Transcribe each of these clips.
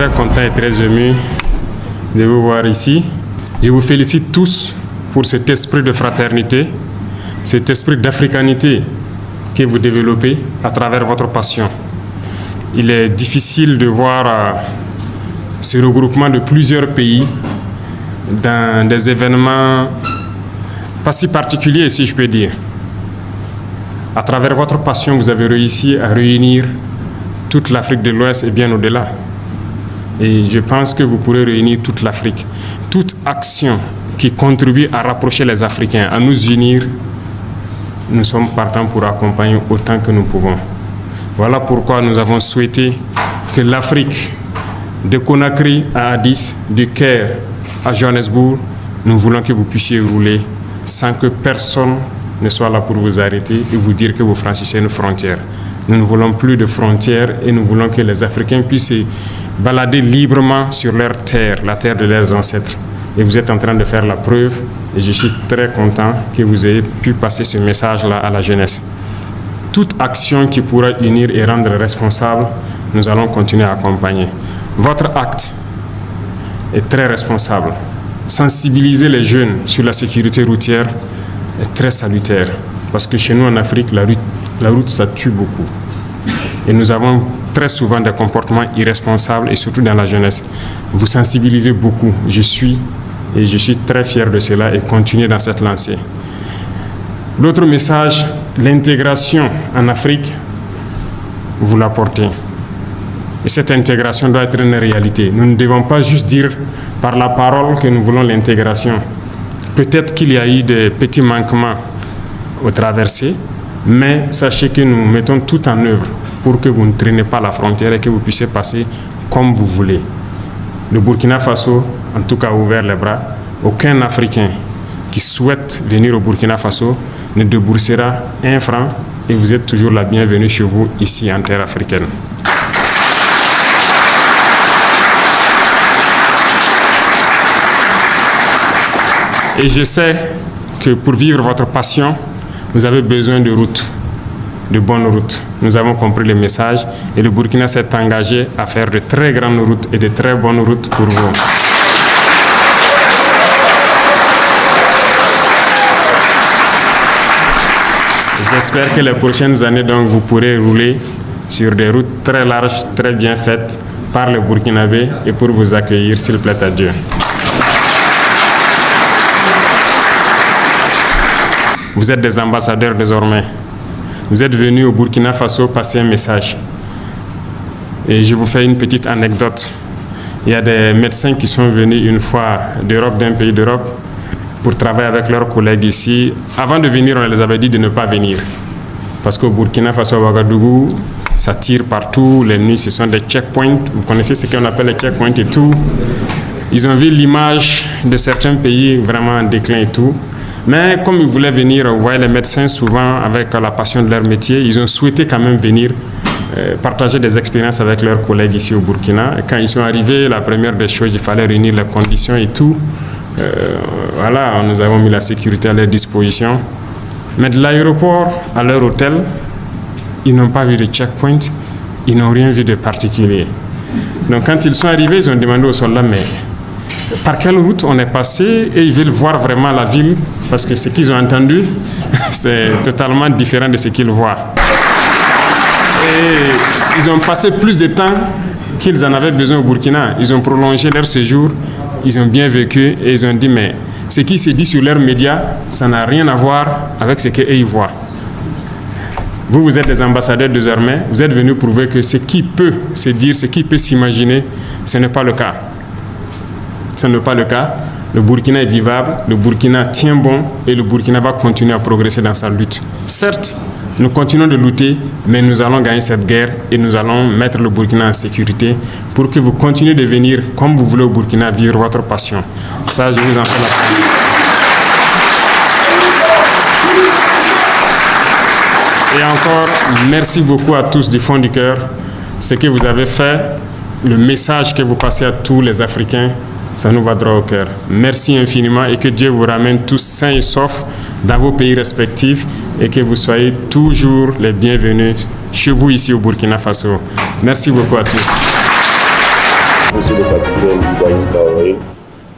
très content et très ému de vous voir ici. Je vous félicite tous pour cet esprit de fraternité, cet esprit d'africanité que vous développez à travers votre passion. Il est difficile de voir ce regroupement de plusieurs pays dans des événements pas si particuliers, si je peux dire. À travers votre passion, vous avez réussi à réunir toute l'Afrique de l'Ouest et bien au-delà. Et je pense que vous pourrez réunir toute l'Afrique. Toute action qui contribue à rapprocher les Africains, à nous unir, nous sommes partants pour accompagner autant que nous pouvons. Voilà pourquoi nous avons souhaité que l'Afrique, de Conakry à Addis, du Caire à Johannesburg, nous voulons que vous puissiez rouler sans que personne ne soit là pour vous arrêter et vous dire que vous franchissez une frontière. Nous ne voulons plus de frontières et nous voulons que les Africains puissent se balader librement sur leur terre, la terre de leurs ancêtres. Et vous êtes en train de faire la preuve et je suis très content que vous ayez pu passer ce message-là à la jeunesse. Toute action qui pourra unir et rendre responsable, nous allons continuer à accompagner. Votre acte est très responsable. Sensibiliser les jeunes sur la sécurité routière est très salutaire parce que chez nous en Afrique, la route, ça tue beaucoup. Et nous avons très souvent des comportements irresponsables et surtout dans la jeunesse. Vous sensibilisez beaucoup. Je suis très fier de cela et continuez dans cette lancée. L'autre message, l'intégration en Afrique, vous l'apportez. Et cette intégration doit être une réalité. Nous ne devons pas juste dire par la parole que nous voulons l'intégration. Peut-être qu'il y a eu des petits manquements au traversées, mais sachez que nous mettons tout en œuvre pour que vous ne traînez pas la frontière et que vous puissiez passer comme vous voulez. Le Burkina Faso, en tout cas, a ouvert les bras. Aucun Africain qui souhaite venir au Burkina Faso ne déboursera 1 franc et vous êtes toujours la bienvenue chez vous, ici en terre africaine. Et je sais que pour vivre votre passion, vous avez besoin de routes, de bonnes routes. Nous avons compris le message et le Burkina s'est engagé à faire de très grandes routes et de très bonnes routes pour vous. J'espère que les prochaines années, donc, vous pourrez rouler sur des routes très larges, très bien faites par les Burkinabés et pour vous accueillir, s'il plaît à Dieu. Vous êtes des ambassadeurs désormais. Vous êtes venus au Burkina Faso passer un message. Et je vous fais une petite anecdote. Il y a des médecins qui sont venus une fois d'Europe, d'un pays d'Europe, pour travailler avec leurs collègues ici. Avant de venir, on les avait dit de ne pas venir. Parce qu'au Burkina Faso, à Ouagadougou, ça tire partout. Les nuits, ce sont des checkpoints. Vous connaissez ce qu'on appelle les checkpoints et tout. Ils ont vu l'image de certains pays vraiment en déclin et tout. Mais comme ils voulaient venir, vous voyez les médecins souvent avec la passion de leur métier, ils ont souhaité quand même venir partager des expériences avec leurs collègues ici au Burkina. Et quand ils sont arrivés, la première des choses, il fallait réunir les conditions et tout. Voilà, nous avons mis la sécurité à leur disposition. Mais de l'aéroport à leur hôtel, ils n'ont pas vu de checkpoint, ils n'ont rien vu de particulier. Donc quand ils sont arrivés, ils ont demandé aux soldats, mais par quelle route on est passé, et ils veulent voir vraiment la ville parce que ce qu'ils ont entendu, c'est totalement différent de ce qu'ils voient. Et ils ont passé plus de temps qu'ils en avaient besoin au Burkina. Ils ont prolongé leur séjour, ils ont bien vécu et ils ont dit mais ce qui se dit sur leurs médias, ça n'a rien à voir avec ce qu'eux ils voient. Vous êtes des ambassadeurs désormais, vous êtes venus prouver que ce qui peut se dire, ce qui peut s'imaginer, ce n'est pas le cas. Ce n'est pas le cas. Le Burkina est vivable, le Burkina tient bon et le Burkina va continuer à progresser dans sa lutte. Certes, nous continuons de lutter, mais nous allons gagner cette guerre et nous allons mettre le Burkina en sécurité pour que vous continuez de venir comme vous voulez au Burkina vivre votre passion. Ça, je vous en fais la promesse. Et encore, merci beaucoup à tous du fond du cœur. Ce que vous avez fait, le message que vous passez à tous les Africains, ça nous va droit au cœur. Merci infiniment et que Dieu vous ramène tous sains et saufs dans vos pays respectifs et que vous soyez toujours les bienvenus chez vous ici au Burkina Faso. Merci beaucoup à tous. Monsieur le capitaine Ibrahim Traoré,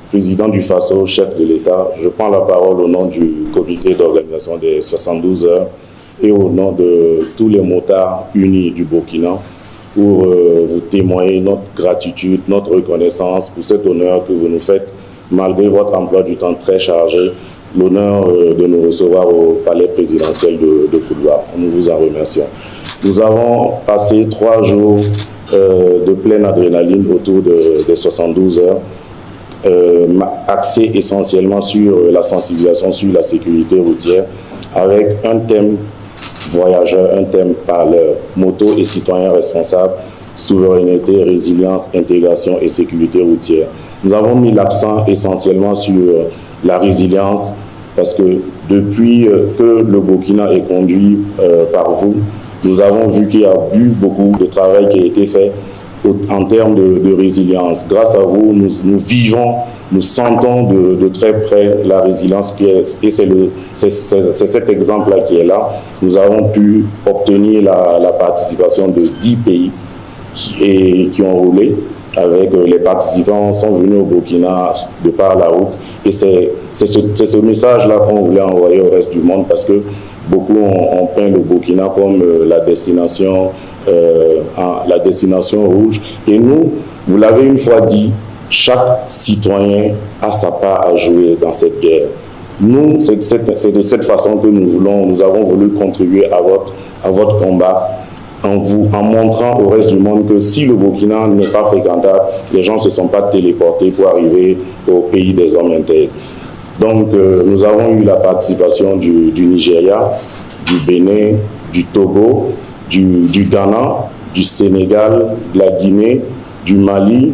président du FASO, chef de l'État. Je prends la parole au nom du comité d'organisation des 72 heures et au nom de tous les motards unis du Burkina pour vous témoigner notre gratitude, notre reconnaissance pour cet honneur que vous nous faites malgré votre emploi du temps très chargé, l'honneur de nous recevoir au palais présidentiel de Couloir. Nous vous en remercions. Nous avons passé 3 jours de pleine adrénaline autour des 72 heures, axé essentiellement sur la sensibilisation sur la sécurité routière, avec un thème voyageur, un thème parleur, moto et citoyens responsables, souveraineté, résilience, intégration et sécurité routière. Nous avons mis l'accent essentiellement sur la résilience, parce que depuis que le Burkina est conduit par vous, nous avons vu qu'il y a eu beaucoup de travail qui a été fait en termes de résilience. Grâce à vous, nous vivons, nous sentons de très près la résilience et c'est cet exemple-là qui est là. Nous avons pu obtenir la participation de 10 pays qui ont roulé. Avec les participants sont venus au Burkina de par la route. Et c'est ce message-là qu'on voulait envoyer au reste du monde, parce que beaucoup ont peint le Burkina comme la destination rouge. Et nous, vous l'avez une fois dit, chaque citoyen a sa part à jouer dans cette guerre. Nous, c'est de cette façon que nous avons voulu contribuer à votre combat, en montrant au reste du monde que si le Burkina n'est pas fréquentable, les gens ne se sont pas téléportés pour arriver au pays des hommes intègres. Donc, nous avons eu la participation du Nigeria, du Bénin, du Togo, du Ghana, du Sénégal, de la Guinée, du Mali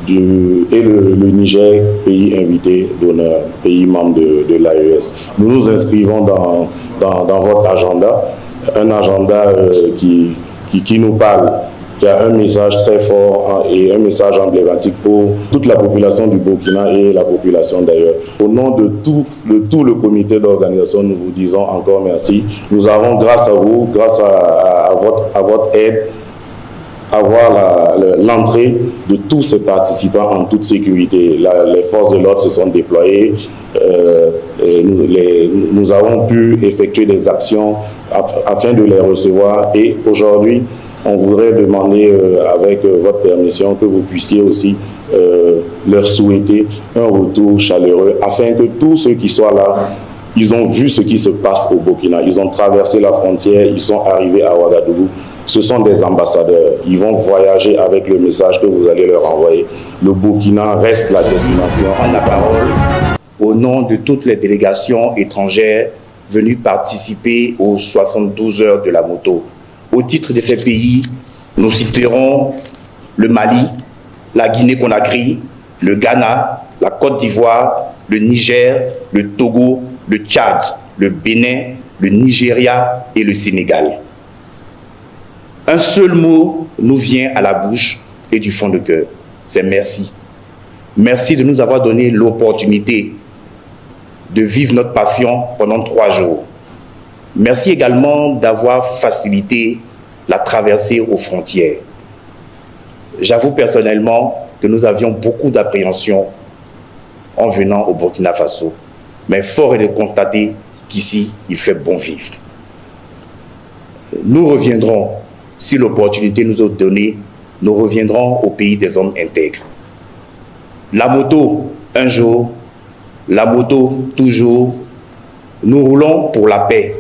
et le Niger, pays invité d'honneur, pays membre de l'AES. Nous nous inscrivons dans votre agenda, un agenda qui nous parle, qui a un message très fort et un message emblématique pour toute la population du Burkina et la population d'ailleurs. Au nom de tout le comité d'organisation, nous vous disons encore merci. Nous avons, grâce à vous, grâce à votre aide, avoir l'entrée de tous ces participants en toute sécurité. Les forces de l'ordre se sont déployées. Nous avons pu effectuer des actions afin de les recevoir, et aujourd'hui on voudrait demander avec votre permission que vous puissiez aussi leur souhaiter un retour chaleureux, afin que tous ceux qui soient là, ils ont vu ce qui se passe au Burkina, ils ont traversé la frontière, ils sont arrivés à Ouagadougou. Ce sont des ambassadeurs, ils vont voyager avec le message que vous allez leur envoyer. Le Burkina reste la destination. En la parole au nom de toutes les délégations étrangères venues participer aux 72 heures de la moto. Au titre de ces pays, nous citerons le Mali, la Guinée-Conakry, le Ghana, la Côte d'Ivoire, le Niger, le Togo, le Tchad, le Bénin, le Nigeria et le Sénégal. Un seul mot nous vient à la bouche et du fond de cœur, c'est merci. Merci de nous avoir donné l'opportunité de vivre notre passion pendant 3 jours. Merci également d'avoir facilité la traversée aux frontières. J'avoue personnellement que nous avions beaucoup d'appréhension en venant au Burkina Faso, mais fort est de constater qu'ici, il fait bon vivre. Nous reviendrons, si l'opportunité nous est donnée, nous reviendrons au pays des hommes intègres. La moto, un jour, la moto, toujours. Nous roulons pour la paix.